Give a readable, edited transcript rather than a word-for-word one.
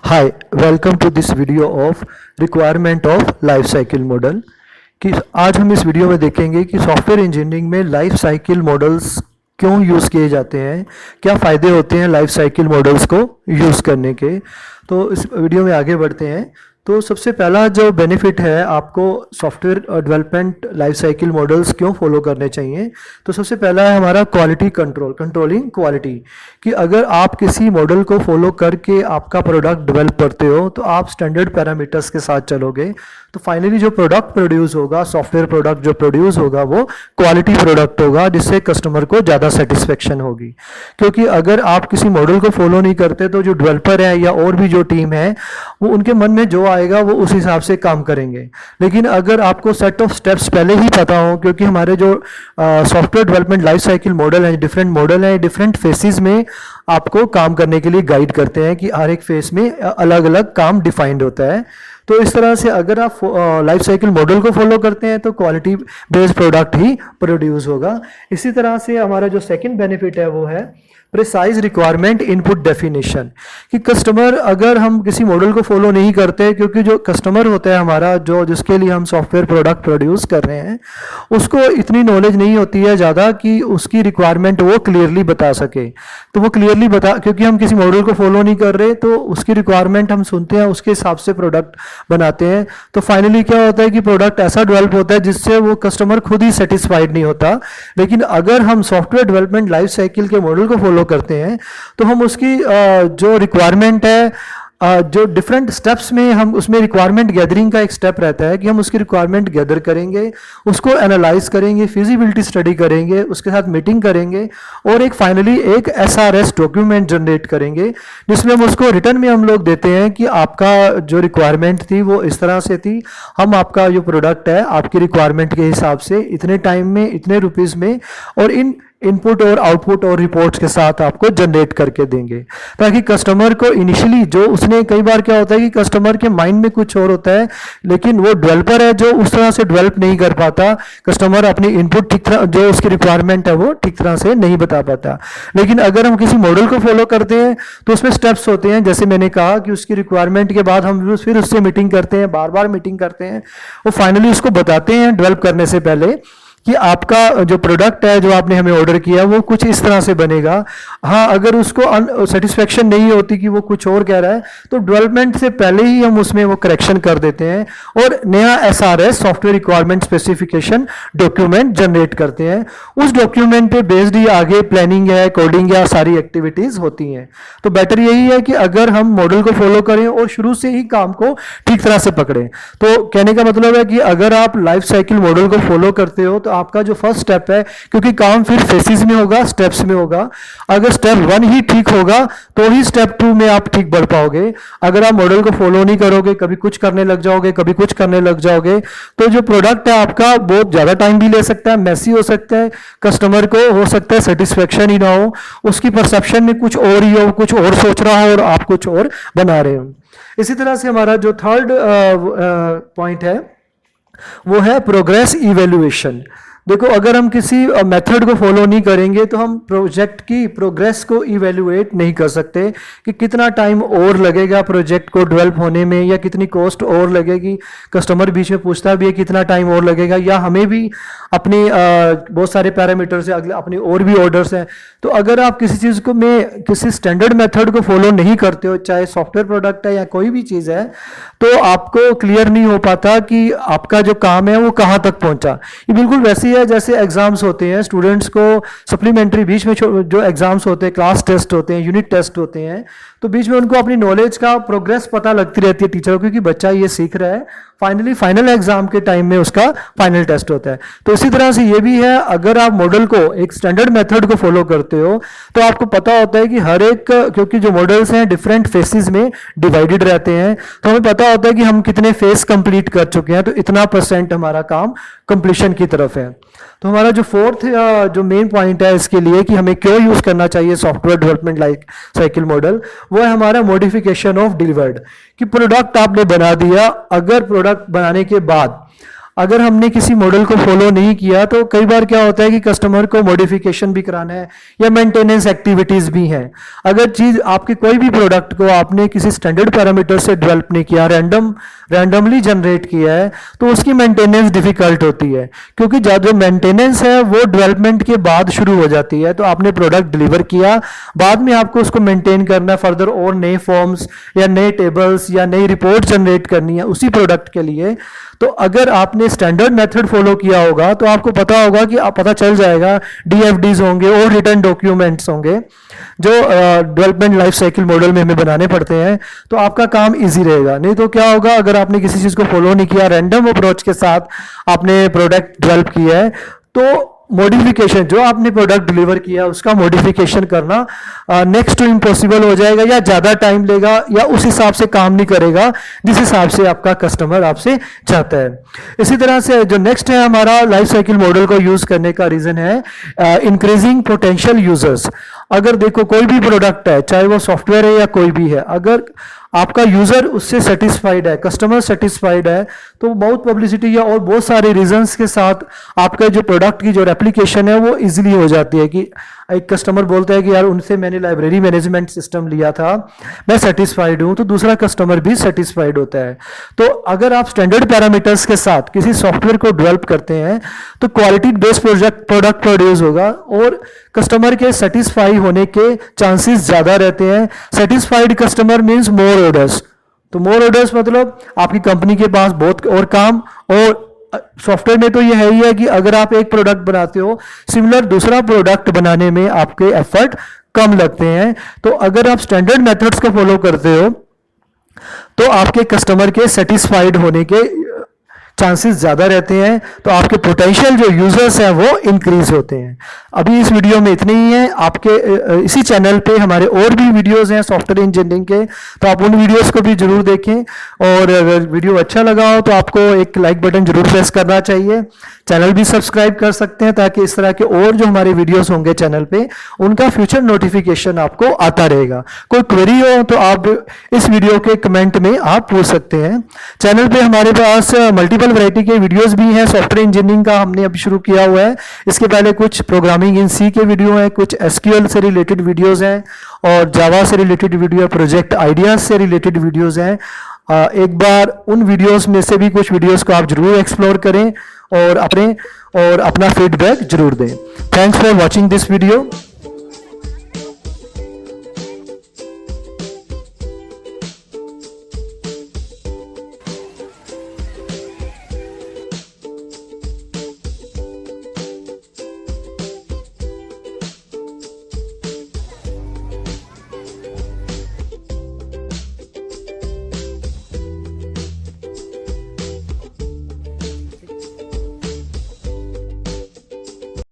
Hi, welcome to this video of requirement of life cycle model. कि आज हम इस वीडियो में देखेंगे कि सॉफ्टवेयर इंजीनियरिंग में लाइफ साइकिल मॉडल्स क्यों यूज़ किए जाते हैं, क्या फ़ायदे होते हैं लाइफ साइकिल मॉडल्स को यूज़ करने के। तो इस वीडियो में आगे बढ़ते हैं। तो सबसे पहला जो बेनिफिट है आपको software development life cycle models क्यों फॉलो करने चाहिए, तो सबसे पहला है हमारा क्वालिटी कंट्रोल, कंट्रोलिंग क्वालिटी। कि अगर आप किसी मॉडल को फॉलो करके आपका प्रोडक्ट डेवलप करते हो तो आप स्टैंडर्ड पैरामीटर्स के साथ चलोगे, तो फाइनली जो प्रोडक्ट प्रोड्यूस होगा, सॉफ्टवेयर प्रोडक्ट जो प्रोड्यूस होगा वो क्वालिटी प्रोडक्ट होगा, जिससे कस्टमर को ज़्यादा सेटिस्फेक्शन होगी। क्योंकि अगर आप किसी मॉडल को फॉलो नहीं करते तो जो डेवलपर है या और भी जो टीम है वो उनके मन में जो आएगा वो उस हिसाब से काम करेंगे। लेकिन अगर आपको सेट ऑफ स्टेप्स पहले ही पता हो, क्योंकि हमारे जो software development life cycle model है, डिफरेंट मॉडल है, डिफरेंट फेसेस में आपको काम करने के लिए गाइड करते हैं कि हर एक फेस में अलग अलग काम डिफाइंड होता है। तो इस तरह से अगर आप लाइफ साइकिल मॉडल को फॉलो करते हैं तो क्वालिटी बेस्ड प्रोडक्ट ही प्रोड्यूस होगा। इसी तरह से हमारा जो सेकंड बेनिफिट है वो है प्रिसाइज रिक्वायरमेंट इनपुट डेफिनेशन। कि कस्टमर, अगर हम किसी मॉडल को फॉलो नहीं करते, क्योंकि जो कस्टमर होता है हमारा, जो जिसके लिए हम सॉफ्टवेयर प्रोडक्ट प्रोड्यूस कर रहे हैं, उसको इतनी नॉलेज नहीं होती है ज़्यादा कि उसकी रिक्वायरमेंट वो क्लियरली बता सके। तो वो क्लियरली बता, क्योंकि हम किसी मॉडल को फॉलो नहीं कर रहे तो उसकी रिक्वायरमेंट हम सुनते हैं, उसके हिसाब से प्रोडक्ट बनाते हैं। तो फाइनली क्या होता है कि प्रोडक्ट ऐसा डेवलप होता है जिससे वो कस्टमर खुद ही सेटिस्फाइड नहीं होता। लेकिन अगर हम सॉफ्टवेयर डेवलपमेंट लाइफ साइकिल के मॉडल को फॉलो करते हैं तो हम उसकी जो रिक्वायरमेंट है, जो डिफरेंट स्टेप्स में हम उसमें रिक्वायरमेंट गैदरिंग का एक स्टेप रहता है कि हम उसकी रिक्वायरमेंट गैदर करेंगे, उसको एनालाइज करेंगे, फिजिबिलिटी स्टडी करेंगे, उसके साथ मीटिंग करेंगे और एक फाइनली एक एसआरएस डॉक्यूमेंट जनरेट करेंगे, जिसमें हम उसको रिटर्न में हम लोग देते हैं कि आपका जो रिक्वायरमेंट थी वो इस तरह से थी, हम आपका जो प्रोडक्ट है आपकी रिक्वायरमेंट के हिसाब से इतने टाइम में, इतने रुपीज़ में और इन इनपुट और आउटपुट और रिपोर्ट्स के साथ आपको जनरेट करके देंगे, ताकि कस्टमर को इनिशियली जो उसने, कई बार क्या होता है कि कस्टमर के माइंड में कुछ और होता है लेकिन वो डेवलपर है जो उस तरह से डेवलप नहीं कर पाता, कस्टमर अपनी इनपुट ठीक तरह, जो उसकी रिक्वायरमेंट है वो ठीक तरह से नहीं बता पाता। लेकिन अगर हम किसी मॉडल को फॉलो करते हैं तो उसमें स्टेप्स होते हैं, जैसे मैंने कहा कि उसकी रिक्वायरमेंट के बाद हम फिर उससे मीटिंग करते हैं, बार बार मीटिंग करते हैं और फाइनली उसको बताते हैं डेवलप करने से पहले कि आपका जो प्रोडक्ट है जो आपने हमें ऑर्डर किया वो कुछ इस तरह से बनेगा। हाँ, अगर उसको सेटिस्फेक्शन नहीं होती कि वो कुछ और कह रहा है तो डेवलपमेंट से पहले ही हम उसमें वो करेक्शन कर देते हैं और नया SRS, software requirement specification document generate करते हैं। उस डॉक्यूमेंट पे बेस्ड ही आगे प्लानिंग है, कोडिंग या सारी एक्टिविटीज होती हैं। तो बेटर यही है कि अगर हम मॉडल को फॉलो करें और शुरू से ही काम को ठीक तरह से पकड़ें। तो कहने का मतलब है कि अगर आप लाइफ साइकिल मॉडल को फॉलो करते हो तो आपका जो फर्स्ट स्टेप है, क्योंकि काम फिर फेसेस में होगा, स्टेप्स में होगा, अगर स्टेप 1 ही ठीक होगा तो ही स्टेप 2 में आप ठीक बढ़ पाओगे। अगर आप मॉडल को फॉलो नहीं करोगे, कभी कुछ करने लग जाओगे, कभी कुछ करने लग जाओगे, तो जो प्रोडक्ट है आपका बहुत ज्यादा टाइम भी ले सकता है, मैसी हो सकता है, कस्टमर को हो सकता है सेटिस्फेक्शन ही ना हो, उसकी परसेप्शन में कुछ और ही हो, कुछ और सोच रहा हो और आप कुछ और बना रहे हो। इसी तरह से हमारा जो थर्ड पॉइंट है वो है प्रोग्रेस इवेल्युएशन। देखो, अगर हम किसी मेथड को फॉलो नहीं करेंगे तो हम प्रोजेक्ट की प्रोग्रेस को इवेल्युएट नहीं कर सकते कि कितना टाइम और लगेगा प्रोजेक्ट को डेवलप होने में या कितनी कॉस्ट और लगेगी। कस्टमर बीच में पूछता भी है कितना टाइम और लगेगा, या हमें भी अपने बहुत सारे पैरामीटर्स है, अगले अपने और भी ऑर्डर्स हैं। तो अगर आप किसी चीज़ को में किसी स्टैंडर्ड मेथड को फॉलो नहीं करते हो, चाहे सॉफ्टवेयर प्रोडक्ट है या कोई भी चीज़ है, तो आपको क्लियर नहीं हो पाता कि आपका जो काम है वो कहाँ तक पहुँचा। ये बिल्कुल वैसे है जैसे एग्जाम्स होते हैं, स्टूडेंट्स को सप्लीमेंट्री बीच में जो एग्जाम्स होते हैं, क्लास टेस्ट होते हैं, यूनिट टेस्ट होते हैं, तो बीच में उनको अपनी नॉलेज का प्रोग्रेस पता लगती रहती है टीचर को, क्योंकि बच्चा ये सीख रहा है। फाइनली फाइनल एग्जाम के टाइम में उसका फाइनल टेस्ट होता है। तो इसी तरह से ये भी है, अगर आप मॉडल को, एक स्टैंडर्ड मेथड को फॉलो करते हो तो आपको पता होता है कि हर एक, क्योंकि जो मॉडल्स हैं डिफरेंट फेसेस में डिवाइडेड रहते हैं, तो हमें पता होता है कि हम कितने फेस कंप्लीट कर चुके हैं, तो इतना % हमारा काम कंप्लीशन की तरफ है। तो हमारा जो फोर्थ जो मेन पॉइंट है इसके लिए कि हमें क्यों यूज करना चाहिए software development life cycle model, वो है हमारा मॉडिफिकेशन ऑफ डिलीवर्ड। कि प्रोडक्ट आपने बना दिया, अगर प्रोडक्ट बनाने के बाद अगर हमने किसी मॉडल को फॉलो नहीं किया तो कई बार क्या होता है कि कस्टमर को मॉडिफिकेशन भी कराना है या मेंटेनेंस एक्टिविटीज भी हैं। अगर चीज आपके कोई भी प्रोडक्ट को आपने किसी स्टैंडर्ड पैरामीटर से डेवलप नहीं किया, रैंडमली जनरेट किया है, तो उसकी मेंटेनेंस डिफिकल्ट होती है, क्योंकि जो मेंटेनेंस है वो डेवलपमेंट के बाद शुरू हो जाती है। तो आपने प्रोडक्ट डिलीवर किया, बाद में आपको उसको मेंटेन करना, फर्दर और नए फॉर्म्स या नए टेबल्स या नई रिपोर्ट जनरेट करनी है उसी प्रोडक्ट के लिए। तो अगर आपने स्टैंडर्ड मेथड फॉलो किया होगा तो आपको पता होगा कि आप पता चल जाएगा, डीएफडीज होंगे और रिटर्न डॉक्यूमेंट्स होंगे जो डेवलपमेंट लाइफ साइकिल मॉडल में हमें बनाने पड़ते हैं, तो आपका काम इजी रहेगा। नहीं तो क्या होगा, अगर आपने किसी चीज को फॉलो नहीं किया, रैंडम अप्रोच के साथ आपने प्रोडक्ट डेवलप किया है, तो मॉडिफिकेशन जो आपने प्रोडक्ट डिलीवर किया उसका मॉडिफिकेशन करना नेक्स्ट टू इम्पॉसिबल हो जाएगा, या ज़्यादा टाइम लेगा, या उस हिसाब से काम नहीं करेगा जिस हिसाब से आपका कस्टमर आपसे चाहता है। इसी तरह से जो नेक्स्ट है हमारा लाइफ साइकिल मॉडल को यूज़ करने का रीज़न है इंक्रीजिंग पोटेंशियल यूजर्स। अगर देखो कोई भी प्रोडक्ट है, चाहे वो सॉफ्टवेयर है या कोई भी है, अगर आपका यूजर उससे सेटिस्फाइड है, कस्टमर सेटिस्फाइड है, तो बहुत पब्लिसिटी या और बहुत सारे रीजंस के साथ आपका जो प्रोडक्ट की जो रेप्लिकेशन है वो इजीली हो जाती है। कि एक कस्टमर बोलता है कि यार उनसे मैंने लाइब्रेरी मैनेजमेंट सिस्टम लिया था, मैं सेटिस्फाइड हूं, तो दूसरा कस्टमर भी सेटिस्फाइड होता है। तो अगर आप स्टैंडर्ड पैरामीटर्स के साथ किसी सॉफ्टवेयर को डेवलप करते हैं तो क्वालिटी बेस्ड प्रोडक्ट प्रोड्यूस होगा और कस्टमर के सेटिस्फाई होने के चांसेस ज्यादा रहते हैं। Satisfied customer means more orders. तो मोर ऑर्डर्स मतलब आपकी कंपनी के पास बहुत और काम, और सॉफ्टवेयर में तो ये है ही है कि अगर आप एक प्रोडक्ट बनाते हो, सिमिलर दूसरा प्रोडक्ट बनाने में आपके एफर्ट कम लगते हैं। तो अगर आप स्टैंडर्ड मेथड्स को फॉलो करते हो तो आपके कस्टमर के सेटिस्फाइड होने के चांसेस ज़्यादा रहते हैं, तो आपके पोटेंशियल जो यूजर्स हैं वो इंक्रीज होते हैं। अभी इस वीडियो में इतने ही है। आपके इसी चैनल पे हमारे और भी वीडियोस हैं सॉफ्टवेयर इंजीनियरिंग के, तो आप उन वीडियोस को भी जरूर देखें। और अगर वीडियो अच्छा लगा हो तो आपको एक लाइक बटन जरूर प्रेस करना चाहिए। चैनल भी सब्सक्राइब कर सकते हैं ताकि इस तरह के और जो हमारे वीडियोस होंगे चैनल पे उनका फ्यूचर नोटिफिकेशन आपको आता रहेगा। कोई क्वेरी हो तो आप इस वीडियो के कमेंट में आप पूछ सकते हैं। चैनल पे हमारे पास मल्टीपल वैरायटी के वीडियोस भी हैं। सॉफ्टवेयर इंजीनियरिंग का हमने अभी शुरू किया हुआ है। इसके पहले कुछ प्रोग्रामिंग इन सी के वीडियो हैं, कुछ एसक्यूएल से रिलेटेड वीडियोस हैं, और जावा से रिलेटेड वीडियो, प्रोजेक्ट आइडियाज से रिलेटेड वीडियोस हैं। एक बार उन वीडियोस में से भी कुछ वीडियोस को आप जरूर एक्सप्लोर करें और अपना फीडबैक जरूर दें। Thanks for watching this video.